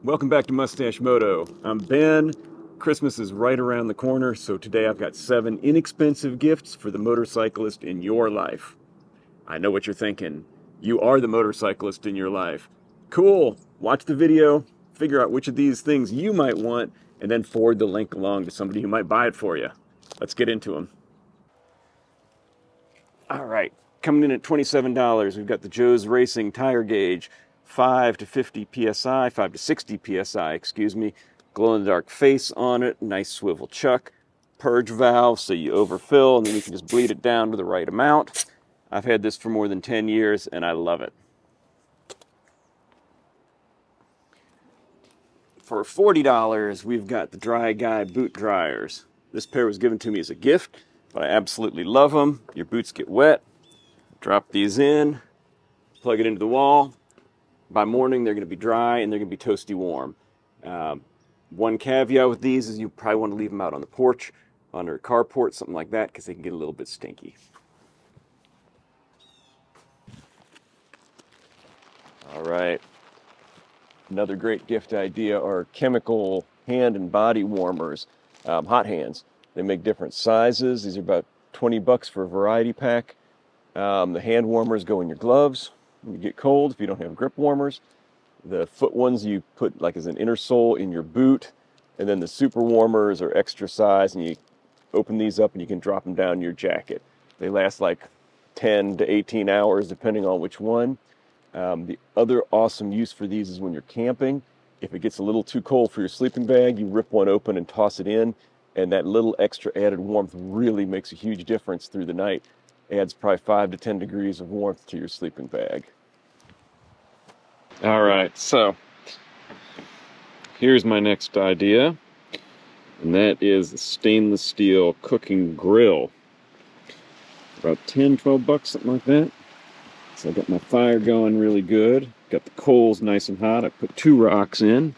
Welcome back to Mustache Moto. I'm Ben. Christmas is right around the corner, so today I've got 7 inexpensive gifts for the motorcyclist in your life. I know what you're thinking. You are the motorcyclist in your life. Cool. Watch the video, figure out which of these things you might want, and then forward the link along to somebody who might buy it for you. Let's get into them. All right, coming in at $27, we've got the Joe's Racing tire gauge, 5 to 50 psi, 5 to 60 psi, excuse me. Glow in the dark face on it, nice swivel chuck, purge valve so you overfill and then you can just bleed it down to the right amount. I've had this for more than 10 years and I love it. For $40, we've got the Dry Guy boot dryers. This pair was given to me as a gift, but I absolutely love them. Your boots get wet. Drop these in, plug it into the wall. By morning, they're going to be dry and they're going to be toasty warm. One caveat with these is you probably want to leave them out on the porch, under a carport, something like that, because they can get a little bit stinky. All right. Another great gift idea are chemical hand and body warmers, hot hands. They make different sizes. These are about 20 bucks for a variety pack. The hand warmers go in your gloves when you get cold if you don't have grip warmers. The foot ones you put like as an inner sole in your boot. And then the super warmers are extra size and you open these up and you can drop them down your jacket. They last like 10 to 18 hours depending on which one. The other awesome use for these is when you're camping. If it gets a little too cold for your sleeping bag, you rip one open and toss it in. And that little extra added warmth really makes a huge difference through the night. Adds probably 5 to 10 degrees of warmth to your sleeping bag. All right, so here's my next idea, and that is a stainless steel cooking grill. About 10, 12 bucks, something like that. So I got my fire going really good. Got the coals nice and hot. I put 2 rocks in.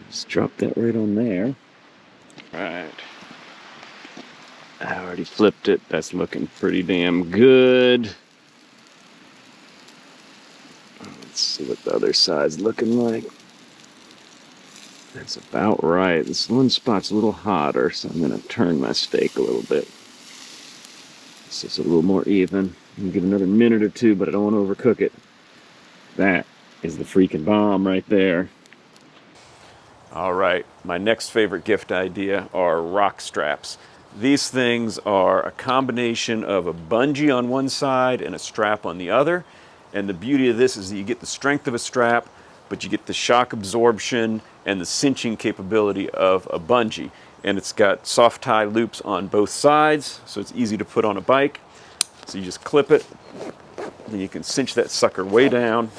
Just drop that right on there. All right. I already flipped it. That's looking pretty damn good. Let's see what the other side's looking like. That's about right. This one spot's a little hotter, so I'm going to turn my steak a little bit. So it's a little more even. I'm going to give it another minute or 2, but I don't want to overcook it. That is the freaking bomb right there. All right, my next favorite gift idea are rock straps. These things are a combination of a bungee on one side and a strap on the other. And the beauty of this is that you get the strength of a strap, but you get the shock absorption and the cinching capability of a bungee. And it's got soft tie loops on both sides, so it's easy to put on a bike. So you just clip it, and you can cinch that sucker way down.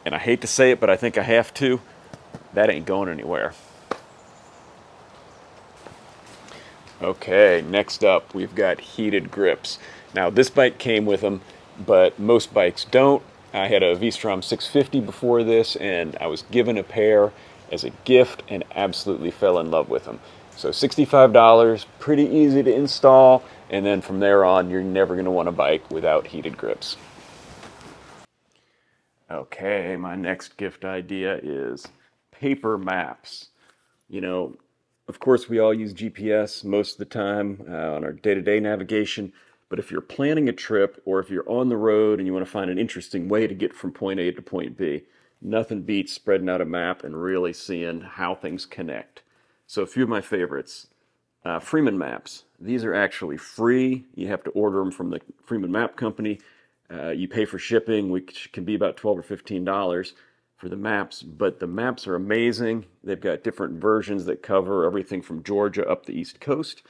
And I hate to say it, but I think I have to. That ain't going anywhere. Okay, next up, we've got heated grips. Now, this bike came with them, but most bikes don't. I had a V-Strom 650 before this, and I was given a pair as a gift and absolutely fell in love with them. So $65, pretty easy to install, and then from there on, you're never going to want a bike without heated grips. Okay, my next gift idea is paper maps. You know, of course, we all use GPS most of the time on our day-to-day navigation, but if you're planning a trip or if you're on the road and you want to find an interesting way to get from point A to point B, nothing beats spreading out a map and really seeing how things connect. So a few of my favorites. Freeman maps. These are actually free. You have to order them from the Freeman Map Company. You pay for shipping, which can be about $12 or $15 for the maps, but the maps are amazing. They've got different versions that cover everything from Georgia up the East Coast.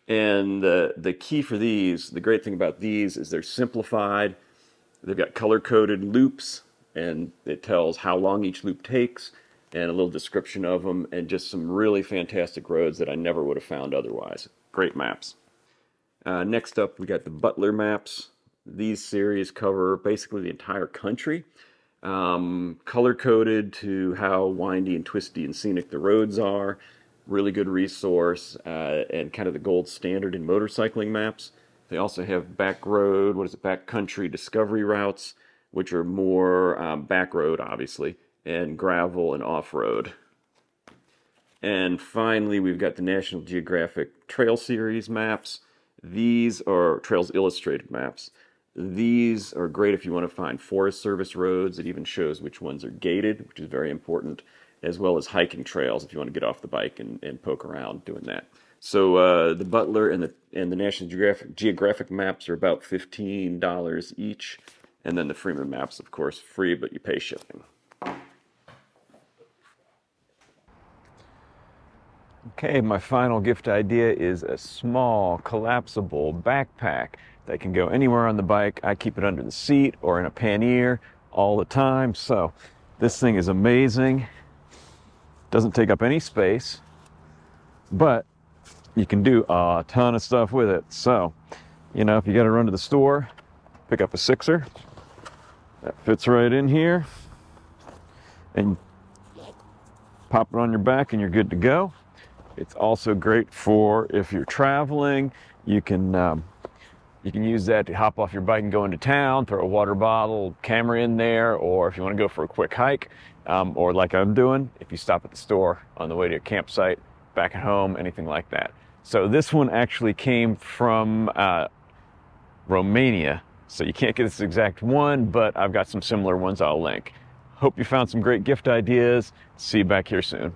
And the key for these, the great thing about these is they're simplified. They've got color-coded loops, and it tells how long each loop takes, and a little description of them, and just some really fantastic roads that I never would have found otherwise. Great maps. Next up, we got the Butler maps. These series cover basically the entire country, color-coded to how windy and twisty and scenic the roads are. Really good resource, and kind of the gold standard in motorcycling maps. They also have back country discovery routes, which are more back road, obviously, and gravel and off-road. And finally, we've got the National Geographic Trail Series maps. These are Trails Illustrated maps. These are great if you want to find Forest Service roads. It even shows which ones are gated, which is very important, as well as hiking trails if you want to get off the bike and poke around doing that. So the Butler and the National Geographic maps are about $15 each, and then the Freeman maps, of course, free, but you pay shipping. Okay, my final gift idea is a small collapsible backpack that can go anywhere on the bike. I keep it under the seat or in a pannier all the time. So this thing is amazing. Doesn't take up any space, but you can do a ton of stuff with it. So, you know, if you got to run to the store, pick up a sixer. That fits right in here. And pop it on your back and you're good to go. It's also great for if you're traveling. You can use that to hop off your bike and go into town, throw a water bottle, camera in there, or if you want to go for a quick hike, or like I'm doing, if you stop at the store on the way to a campsite, back at home, anything like that. So this one actually came from Romania. So you can't get this exact one, but I've got some similar ones I'll link. Hope you found some great gift ideas. See you back here soon.